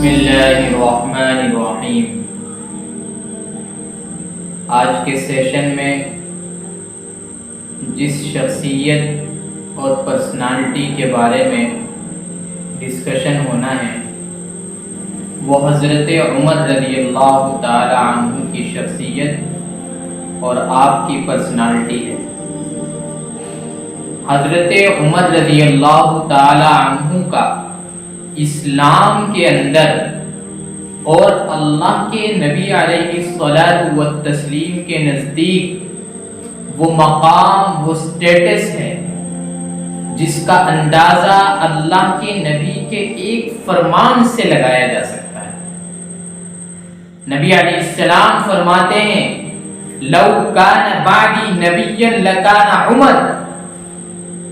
بسم اللہ الرحمن الرحیم۔ آج کے سیشن میں جس شخصیت اور پرسنالٹی کے بارے میں ڈسکشن ہونا ہے وہ حضرت عمر رضی اللہ تعالی عنہ کی شخصیت اور آپ کی پرسنالٹی ہے۔ حضرت عمر رضی اللہ تعالی عنہ کا اسلام کے اندر اور اللہ کے نبی علیہ الصلاۃ والتسلیم کے نزدیک وہ مقام، وہ سٹیٹس ہے جس کا اندازہ اللہ کے نبی کے ایک فرمان سے لگایا جا سکتا ہے۔ نبی علیہ السلام فرماتے ہیں لو کان بعدی نبیا لکان عمر،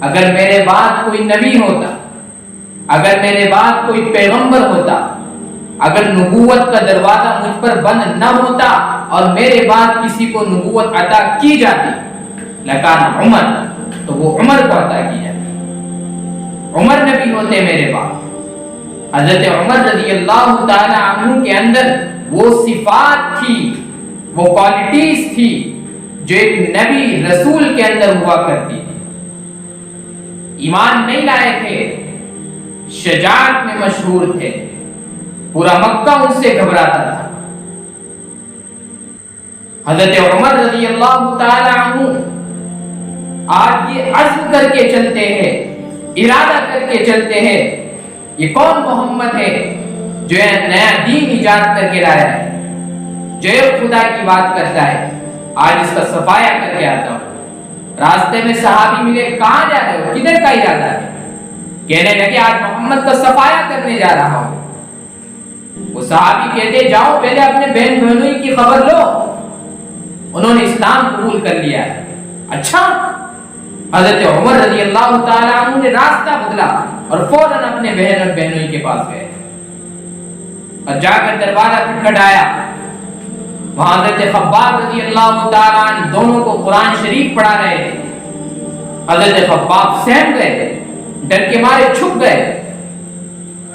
اگر میرے بعد کوئی نبی ہوتا، اگر میرے بعد کوئی پیغمبر ہوتا، اگر نبوت کا دروازہ مجھ پر بند نہ ہوتا اور میرے بعد کسی کو نبوت عطا کی جاتی لکان عمر، تو وہ عمر کو عطا کی جاتی، عمر نبی ہوتے میرے بعد۔ حضرت عمر رضی اللہ تعالی عنہ کے اندر وہ صفات تھی، وہ کوالٹیز تھی جو ایک نبی رسول کے اندر ہوا کرتی تھی۔ ایمان نہیں لائے تھے، شجاعت میں مشہور تھے، پورا مکہ ان سے گھبراتا تھا۔ حضرت عمر رضی اللہ تعالی عنہ آج یہ عزم کر کے چلتے ہیں، ارادہ کر کے چلتے ہیں، یہ کون محمد ہے جو نیا دین ایجاد کر کے لایا ہے، جو ایک خدا کی بات کرتا ہے، آج اس کا صفایا کر کے آتا ہوں۔ راستے میں صحابی ملے، کہاں جا رہے ہو، کدھر کا ارادہ ہے؟ کہنے لگے آج محمد کا صفایا کرنے جا رہا ہوں۔ وہ صحابی کہتے جاؤ پہلے اپنے بہن بہنوئی کی خبر لو، انہوں نے اسلام قبول کر لیا ہے۔ اچھا، حضرت عمر رضی اللہ تعالی عنہ نے راستہ بدلا اور فوراً اپنے بہن اور بہنوئی کے پاس گئے اور جا کر دروازہ کھٹکھٹایا۔ وہاں حضرت خباب رضی اللہ تعالی عنہ دونوں کو قرآن شریف پڑھا رہے تھے۔ حضرت خباب سہم گئے، ڈر کے مارے چھپ گئے،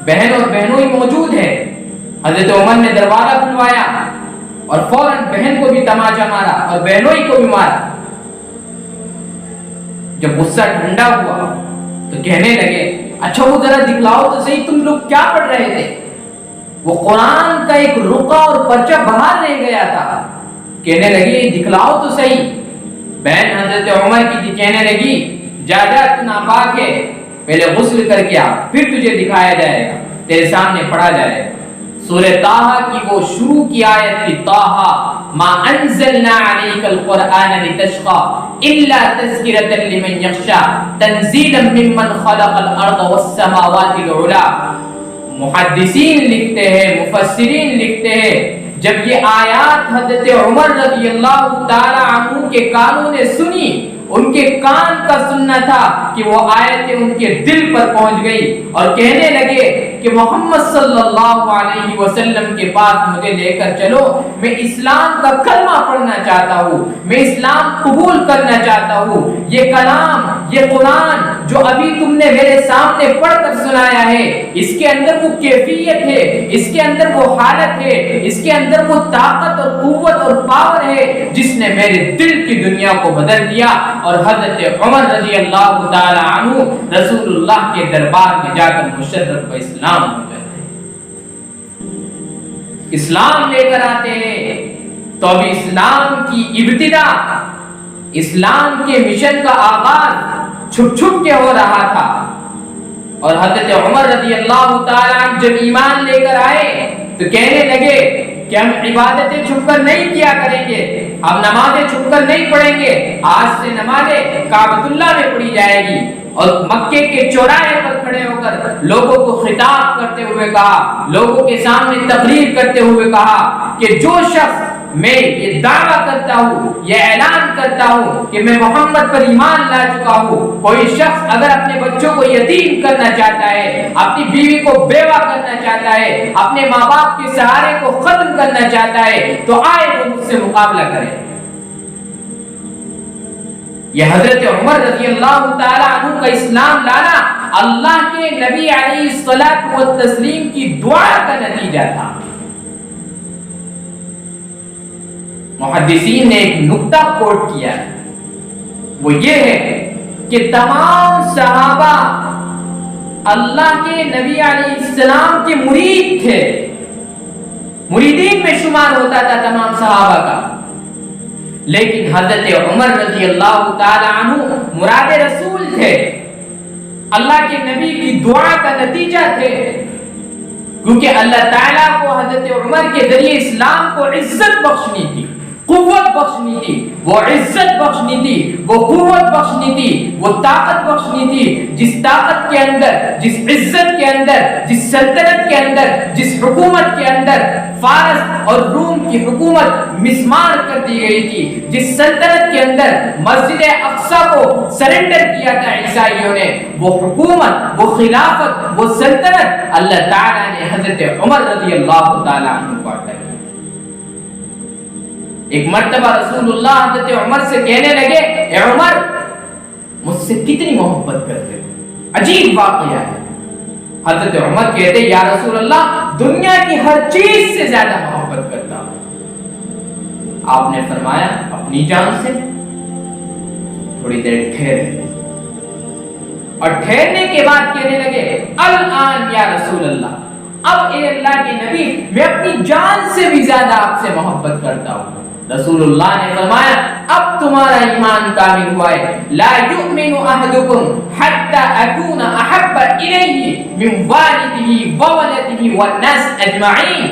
بہن اور بہنوئی موجود ہے۔ حضرت عمر نے دروازہ کھلوایا اور فوراً بہن کو بھی تماچا مارا اور بہنوئی کو بھی مارا۔ جب غصہ ٹھنڈا ہوا تو کہنے لگے اچھا وہ ذرا دکھلاؤ تو صحیح تم لوگ کیا پڑھ رہے تھے؟ وہ قرآن کا ایک رقعہ اور پرچہ باہر رہ گیا تھا۔ کہنے لگی دکھلاؤ تو صحیح۔ بہن حضرت عمر کی تھی، کہنے لگی جا جا تو ناپاک ہے، پہلے غسل کر کے آ، پھر تجھے دکھایا جائے گا، تیرے سامنے پڑھا جائے گا۔ سورہ طٰہٰ کی وہ شروع کی آیت تھی، طٰہٰ ما انزلنا علیک القرآن لتشقى الا تذکرۃ لمن یخشی تنزیلا ممن خلق الارض والسماوات العلی۔ محدثین لکھتے ہیں، مفسرین لکھتے ہیں جب یہ آیات حضرت عمر رضی اللہ تعالی عنہ کے کانوں نے سنی، ان کے کان کا سننا تھا کہ وہ آیتیں ان کے دل پر پہنچ گئی اور کہنے لگے کہ محمد صلی اللہ علیہ وسلم کے پاس مجھے لے کر چلو، میں اسلام کا کلمہ پڑھنا چاہتا ہوں، میں اسلام قبول کرنا چاہتا ہوں۔ یہ کلام، یہ قرآن جو ابھی تم نے میرے سامنے پڑھ کر سنایا ہے، اس کے اندر وہ کیفیت ہے، اس کے اندر وہ حالت ہے، اس کے اندر وہ طاقت اور قوت اور پاور ہے جس نے میرے دل کی دنیا کو بدل دیا۔ اور حضرت عمر رضی اللہ تعالی عنہ رسول اللہ کے دربار میں جا کر مشرف و اسلام ہو جاتے ہیں، اسلام لے کر آتے ہیں۔ تو ابھی اسلام کی ابتدا، اسلام کے مشن کا آغاز چھپ چھپ کے ہو رہا تھا، اور حضرت عمر رضی اللہ تعالی عنہ جب ایمان لے کر آئے تو کہنے لگے کہ ہم عبادتیں چھپ کر نہیں کیا کریں گے، ہم نمازیں چھپ کر نہیں پڑھیں گے، آج سے نمازیں کعبۃ اللہ میں پڑھی جائے گی۔ اور مکے کے چوراہے پر کھڑے ہو کر لوگوں کو خطاب کرتے ہوئے کہا، لوگوں کے سامنے تقریر کرتے ہوئے کہا کہ جو شخص میں یہ دعویٰ کرتا ہوں، یہ اعلان کرتا ہوں کہ میں محمد پر ایمان لا چکا ہوں، کوئی شخص اگر اپنے بچوں کو یتیم کرنا چاہتا ہے، اپنی بیوی کو بیوہ کرنا چاہتا ہے، اپنے ماں باپ کے سہارے کو ختم کرنا چاہتا ہے تو آئے وہ مجھ سے مقابلہ کرے۔ یہ حضرت عمر رضی اللہ تعالی عنہ کا اسلام لانا اللہ کے نبی علیہ الصلوۃ والتسلیم کی دعا کا نتیجہ تھا۔ محدثین نے ایک نقطہ کوٹ کیا ہے، وہ یہ ہے کہ تمام صحابہ اللہ کے نبی علیہ السلام کے مرید تھے، مریدین میں شمار ہوتا تھا تمام صحابہ کا، لیکن حضرت عمر رضی اللہ تعالی عنہ مراد رسول تھے، اللہ کے نبی کی دعا کا نتیجہ تھے، کیونکہ اللہ تعالیٰ کو حضرت عمر کے ذریعے اسلام کو عزت بخشنی تھی، قوت بخشنی تھی، وہ عزت بخشنی تھی، وہ قوت بخشنی تھی، وہ طاقت بخشنی تھی، جس طاقت کے اندر، جس عزت کے اندر، جس سلطنت کے اندر، جس حکومت کے اندر فارس اور روم کی حکومت مسمار کر دی گئی تھی، جس سلطنت کے اندر مسجد اقصی کو سرنڈر کیا تھا عیسائیوں نے، وہ حکومت، وہ خلافت، وہ سلطنت اللہ تعالیٰ نے حضرت عمر رضی اللہ تعالیٰ عنہ کو عطا کی۔ ایک مرتبہ رسول اللہ حضرت عمر سے کہنے لگے، اے عمر مجھ سے کتنی محبت کرتے ہو؟ عجیب واقعہ ہے۔ حضرت عمر کہتے، یا رسول اللہ دنیا کی ہر چیز سے زیادہ محبت کرتا ہوں۔ آپ نے فرمایا اپنی جان سے؟ تھوڑی دیر ٹھہرے، اور ٹھہرنے کے بعد کہنے لگے، الآن یا رسول اللہ، اب اے اللہ کے نبی میں اپنی جان سے بھی زیادہ آپ سے محبت کرتا ہوں۔ رسول اللہ نے فرمایا اب تمہارا ایمان کامل ہوا ہے، لا یؤمن احدکم حتی اکون احب الیہ من والدہ وولدہ والناس اجمعین،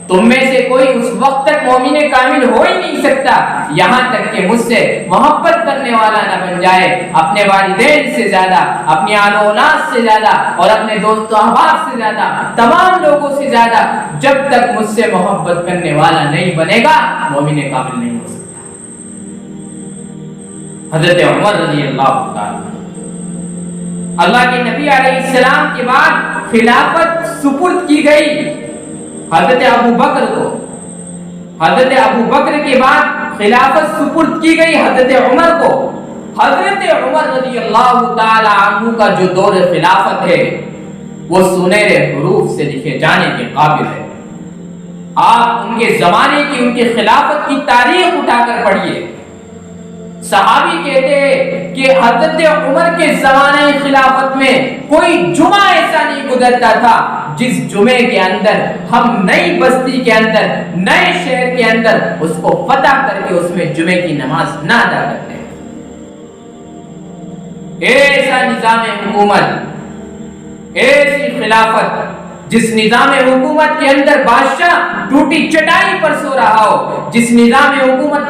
تم میں سے کوئی اس وقت تک مومن کامل ہو ہی نہیں سکتا یہاں تک کہ مجھ سے محبت کرنے والا نہ بن جائے، اپنے والدین سے زیادہ، اپنی آل و اولاد سے زیادہ، اور اپنے دوست و احباب سے زیادہ، تمام لوگوں سے زیادہ، جب تک مجھ سے محبت کرنے والا نہیں بنے گا مومن کامل نہیں ہو سکتا۔ حضرت عمر رضی اللہ تعالی اللہ کے نبی علیہ السلام کے بعد خلافت سپرد کی گئی حضرت ابو بکر کو، حضرت ابو بکر کے بعد خلافت سپرد کی گئی حضرت عمر کو۔ حضرت عمر رضی اللہ تعالی عنہ کا جو دور خلافت ہے وہ سنہرے حروف سے لکھے جانے کے قابل ہے۔ آپ ان کے زمانے کی، ان کے خلافت کی تاریخ اٹھا کر پڑھیے۔ صحابی کہتے ہیں کہ حضرت عمر کے زمانے خلافت میں کوئی جمعہ ایسا نہیں گزرتا تھا جس جمعے کے اندر ہم نئی بستی کے اندر، نئے شہر کے اندر اس کو فتح کر کے اس میں جمعے کی نماز نہ ادا کرتے۔ ایسا نظام حکومت، ایسی خلافت جس نظام حکومت کے اندر بادشاہ ٹوٹی چٹائی پر سو رہا ہو، جس نظام حکومت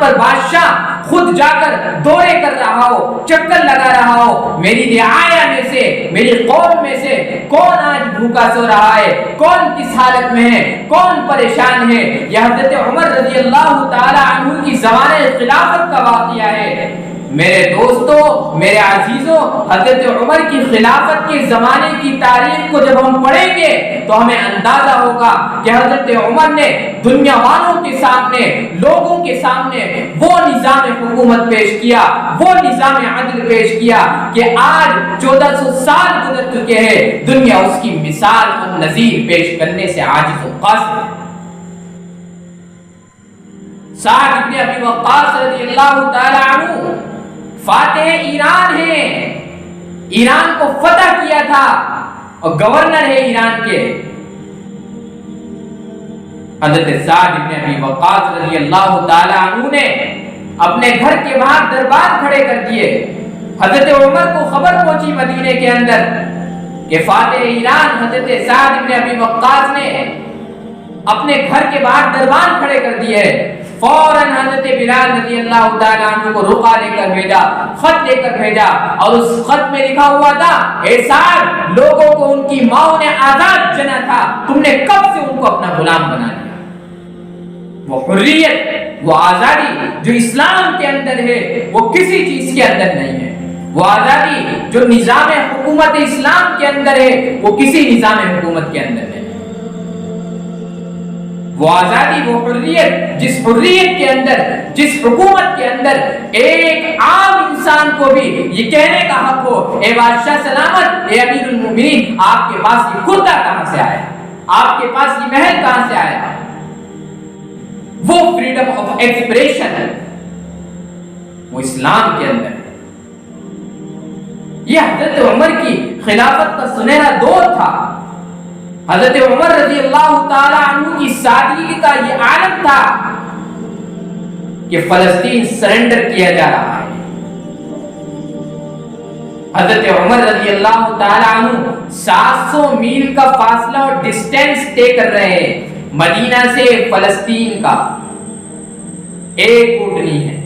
پر بادشاہ خود جا کر دورے کر رہا ہو، چکر لگا رہا ہو، میری رعایا میں سے، میری قوم میں سے کون آج بھوکا سو رہا ہے، کون کس حالت میں ہے، کون پریشان ہے، یہ حضرت عمر رضی اللہ تعالی عنہ کی زمانے خلافت کا واقعہ ہے۔ میرے دوستوں، میرے عزیزوں، حضرت عمر کی خلافت کے زمانے کی تاریخ کو جب ہم پڑھیں گے تو ہمیں اندازہ ہوگا کہ حضرت عمر نے دنیا والوں کے سامنے، لوگوں کے سامنے وہ نظام حکومت پیش کیا، وہ نظام عدل پیش کیا کہ آج 1400 سال گزر چکے ہیں، دنیا اس کی مثال اور نظیر پیش کرنے سے عاجز و قاصر ہے۔ سعد بن ابی وقاص رضی اللہ تعالی عنہ فاتح ایران ہیں، ایران کو فتح کیا تھا اور گورنر ہے ایران کے۔ حضرت سعد بن ابی وقاص رضی اللہ تعالی عنہ نے اپنے گھر کے باہر دربار کھڑے کر دیے۔ حضرت عمر کو خبر پہنچی مدینے کے اندر کہ فاتح ایران حضرت سعد بن ابی وقاص نے اپنے گھر کے باہر دربار کھڑے کر دیے۔ فوراً حضرت بلال رضی اللہ تعالیٰ عنہ کو رقعہ لے کر بھیجا، خط لے کر بھیجا، اور اس خط میں لکھا ہوا تھا، اے سعد، لوگوں کو ان کی ماؤں نے آزاد جنا تھا، تم نے کب سے ان کو اپنا غلام بنا لیا؟ وہ حریت، وہ آزادی جو اسلام کے اندر ہے وہ کسی چیز کے اندر نہیں ہے، وہ آزادی جو نظام حکومت اسلام کے اندر ہے وہ کسی نظام حکومت کے اندر نہیں۔ وہ آزادی، وہ حریت، جس حریت کے اندر، جس حکومت کے اندر ایک عام انسان کو بھی یہ کہنے کا حق ہو، اے بادشاہ سلامت، اے امیر المومنین، آپ کے پاس یہ کرتا کہاں سے آیا، آپ کے پاس یہ محل کہاں سے آیا؟ وہ فریڈم آف ایکسپریشن ہے وہ اسلام کے اندر۔ یہ حضرت عمر کی خلافت کا سنہرا دور تھا۔ حضرت عمر رضی اللہ تعالی عنہ کی سادگی کا یہ عالم تھا کہ فلسطین سرنڈر کیا جا رہا ہے۔ حضرت عمر رضی اللہ تعالی عنہ 700 میل کا فاصلہ اور ڈسٹینس طے کر رہے ہیں مدینہ سے فلسطین کا۔ ایک اونٹنی ہے،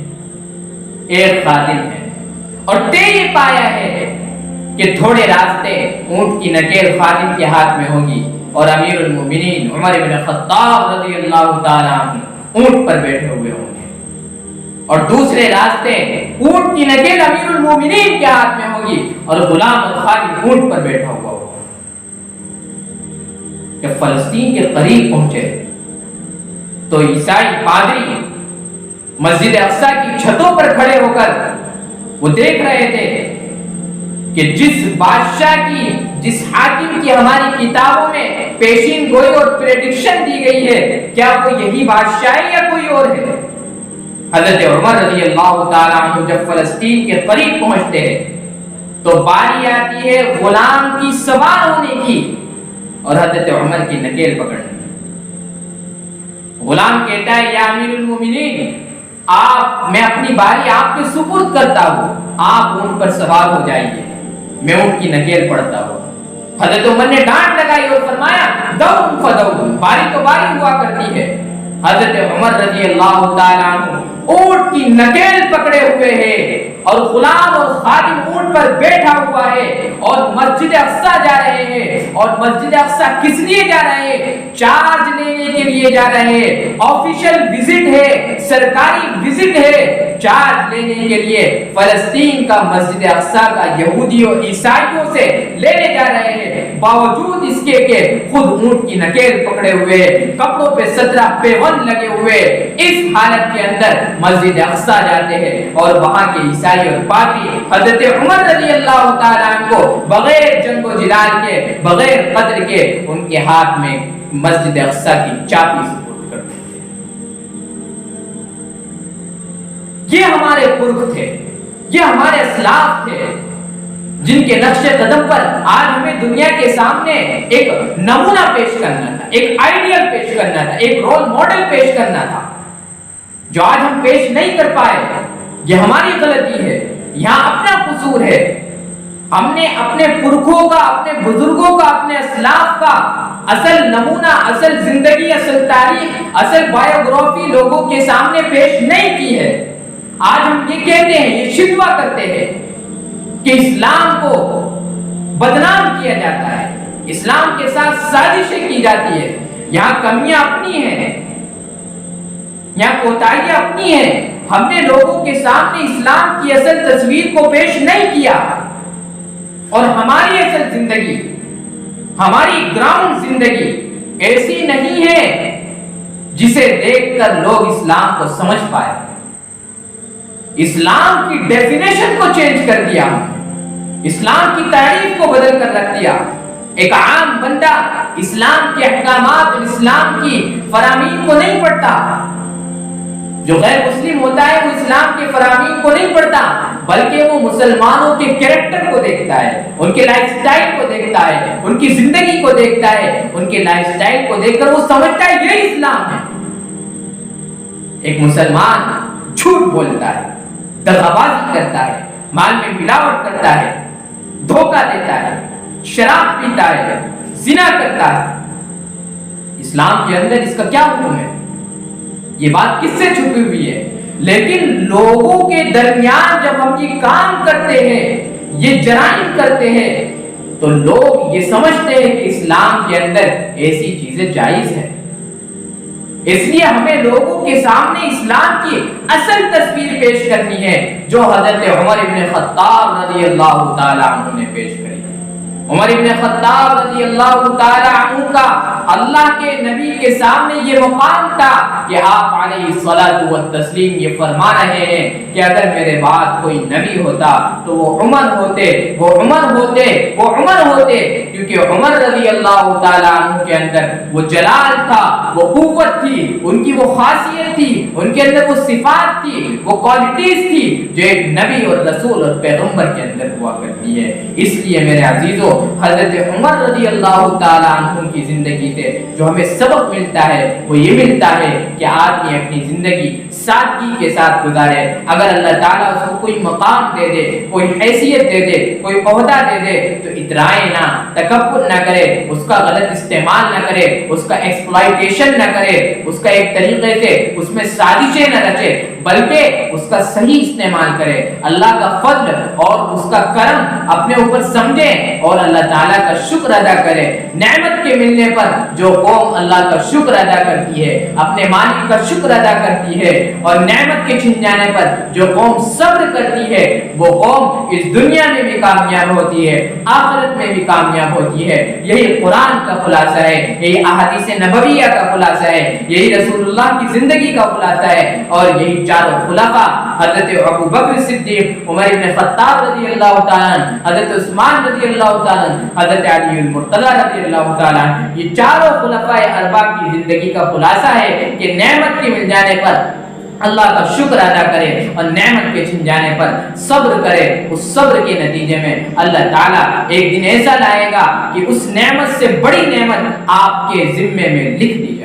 ایک خادم ہے، اور طے یہ پایا ہے کہ تھوڑے راستے اونٹ کی نکیل خادم کے ہاتھ میں ہوگی اور امیر المومنین عمر بن خطاب رضی اللہ تعالی عنہ اونٹ پر بیٹھے ہوئے ہوں گے، اور دوسرے راستے اونٹ کی نکیل امیر المومنین کے ہاتھ میں ہوگی اور غلام اور خادم اونٹ پر بیٹھا ہوا ہوگا۔ جب فلسطین کے قریب پہنچے تو عیسائی پادری مسجد اقصی کی چھتوں پر کھڑے ہو کر وہ دیکھ رہے تھے کہ جس بادشاہ کی، جس حاکم کی ہماری کتابوں میں پیشین گوئی اور پریڈکشن دی گئی ہے، کیا وہ یہی بادشاہ ہے یا کوئی اور ہے؟ حضرت عمر رضی اللہ تعالی عنہ جب فلسطین کے قریب پہنچتے ہیں تو باری آتی ہے غلام کی سوار ہونے کی اور حضرت عمر کی نکیل پکڑنے کی۔ غلام کہتا ہے یا امیر المومنین، میں اپنی باری آپ کے سپرد کرتا ہوں، آپ اونٹ پر سوار ہو جائیے، میں اونٹ کی نکیل پڑتا ہوں۔ حضرت عمر نے ڈانٹ لگائی اور فرمایا دون فدون، باری تو باری ہوا کرتی ہے۔ حضرت عمر رضی اللہ تعالی عنہ اونٹ کی نکیل پکڑے ہوئے ہیں اور غلام اور خادم اونٹ پر بیٹھا ہوا ہے اور مسجد اقصی جا رہے ہیں۔ اور مسجد اقصی کس لیے جا رہے ہیں؟ چارج لینے کے لیے جا رہے ہیں، آفیشل وزٹ ہے، سرکاری وزٹ ہے، چارج لینے کے لیے فلسطین کا مسجد اقصی کا یہودیوں عیسائیوں سے لینے جا رہے ہیں۔ باوجود اس کے کہ خود اونٹ کی نکیل پکڑے ہوئے، کپڑوں پہ 17 پیون لگے ہوئے، اس حالت کے اندر مسجد اقصی جاتے ہیں اور وہاں کے عیسائی اور پادری حضرت عمر رضی اللہ تعالیٰ عنہ کو بغیر جنگ و جدال کے، بغیر قتل کے ان کے ہاتھ میں مسجد اقصی کی چابی سپرد کر دیتے ہیں۔ یہ ہمارے پرخ تھے، یہ ہمارے اسلاف تھے جن کے نقش قدم پر آج ہمیں دنیا کے سامنے ایک نمونہ پیش کرنا تھا، ایک آئیڈیل پیش کرنا تھا، ایک رول ماڈل پیش کرنا تھا، جو آج ہم پیش نہیں کر پائے۔ یہ ہماری غلطی ہے، یہاں اپنا قصور ہے۔ ہم نے اپنے پرکھوں کا، اپنے بزرگوں کا، اپنے اسلاف کا اصل نمونہ، اصل زندگی، اصل تاریخ، اصل بایوگرافی لوگوں کے سامنے پیش نہیں کی ہے۔ آج ہم یہ کہتے ہیں، یہ شکوہ کرتے ہیں کہ اسلام کو بدنام کیا جاتا ہے، اسلام کے ساتھ سازشیں کی جاتی ہے، یہاں کمیاں اپنی ہیں، یہاں کوتاہیاں اپنی ہیں۔ ہم نے لوگوں کے سامنے اسلام کی اصل تصویر کو پیش نہیں کیا، اور ہماری اصل زندگی، ہماری گراؤنڈ زندگی ایسی نہیں ہے جسے دیکھ کر لوگ اسلام کو سمجھ پائے۔ اسلام کی ڈیفینیشن کو چینج کر دیا، اسلام کی تعریف کو بدل کر رکھ دیا۔ ایک عام بندہ اسلام کے احکامات اور اسلام کی فرامین کو نہیں پڑھتا، جو غیر مسلم ہوتا ہے وہ اسلام کے فرامین کو نہیں پڑھتا، بلکہ وہ مسلمانوں کے کریکٹر کو دیکھتا ہے، ان کے لائف سٹائل کو دیکھتا ہے، ان کی زندگی کو دیکھتا ہے، ان کے لائف سٹائل کو دیکھ کر وہ سمجھتا ہے یہ اسلام ہے۔ ایک مسلمان جھوٹ بولتا ہے، دغابازی کرتا ہے، مال میں ملاوٹ کرتا ہے، دھوکہ دیتا ہے، شراب پیتا ہے، زنا کرتا ہے، اسلام کے اندر اس کا کیا حکم ہے؟ یہ بات کس سے چھپی ہوئی ہے؟ لیکن لوگوں کے درمیان جب ہم یہ کام کرتے ہیں، یہ جرائم کرتے ہیں، تو لوگ یہ سمجھتے ہیں کہ اسلام کے اندر ایسی چیزیں جائز ہیں۔ اس لیے ہمیں لوگوں کے سامنے اسلام کی اصل تصویر پیش کرنی ہے جو حضرت عمر بن خطاب رضی اللہ تعالیٰ عنہ نے پیش کری۔ عمر ابن خطاب رضی اللہ تعالی عنہ کا اللہ کے نبی کے سامنے یہ مقام تھا کہ آپ علیہ الصلوۃ والتسلیم یہ فرما رہے ہیں کہ اگر میرے بعد کوئی نبی ہوتا تو وہ عمر ہوتے، وہ عمر ہوتے، وہ عمر ہوتے، کیونکہ عمر رضی اللہ تعالی عنہ کے اندر وہ جلال تھا، وہ قوت تھی، ان کی وہ خاصیت تھی، ان کے اندر وہ صفات تھی، وہ کوالٹیز تھی جو ایک نبی اور رسول اور پیغمبر کے اندر ہوا کرتی ہے۔ اس لیے میرے عزیزو، حضرت عمر رضی اللہ تعالی عنہ کی زندگی سے جو ہمیں سبق ملتا ہے وہ یہ ملتا ہے کہ آدمی اپنی زندگی سادگی کے ساتھ گزارے۔ اگر اللہ تعالیٰ اس کو کوئی مقام دے دے، کوئی حیثیت دے دے، کوئی عہدہ دے دے تو اترائے نہ، تکبر نہ کرے، اس کا غلط استعمال نہ کرے، اس کا ایکسپلائٹیشن نہ کرے، اس کا ایک طریقے سے اس میں سازشیں نہ رچے، بلکہ اس کا صحیح استعمال کرے، اللہ کا فضل اور اس کا کرم اپنے اوپر سمجھے اور اللہ تعالیٰ کا شکر ادا کرے۔ نعمت کے ملنے پر جو قوم اللہ کا شکر ادا کرتی ہے، اپنے مالک کا شکر ادا کرتی ہے، اور نعمت کے چھن جانے پر جو قوم صبر کرتی ہے، وہ قوم اس دنیا میں بھی کامیاب ہوتی ہے، آخرت میں بھی کامیاب ہوتی ہے۔ یہی قرآن کا خلاصہ ہے، یہی احادیث نبویہ کا خلاصہ ہے، یہی رسول اللہ کی زندگی کا خلاصہ ہے، اور یہی چاروں خلفاء حضرت ابو بکر صدیق، عمر بن خطاب رضی اللہ تعالیٰ عنہ، حضرت عثمان رضی اللہ تعالیٰ عنہ، حضرت علی المرتضی رضی اللہ تعالیٰ عنہ، یہ چاروں خلفاء اربع کی زندگی کا خلاصہ ہے کہ نعمت کے مل جانے پر اللہ کا شکر ادا کرے اور نعمت کے چھن جانے پر صبر کرے۔ اس صبر کے نتیجے میں اللہ تعالیٰ ایک دن ایسا لائے گا کہ اس نعمت سے بڑی نعمت آپ کے ذمے میں لکھ دی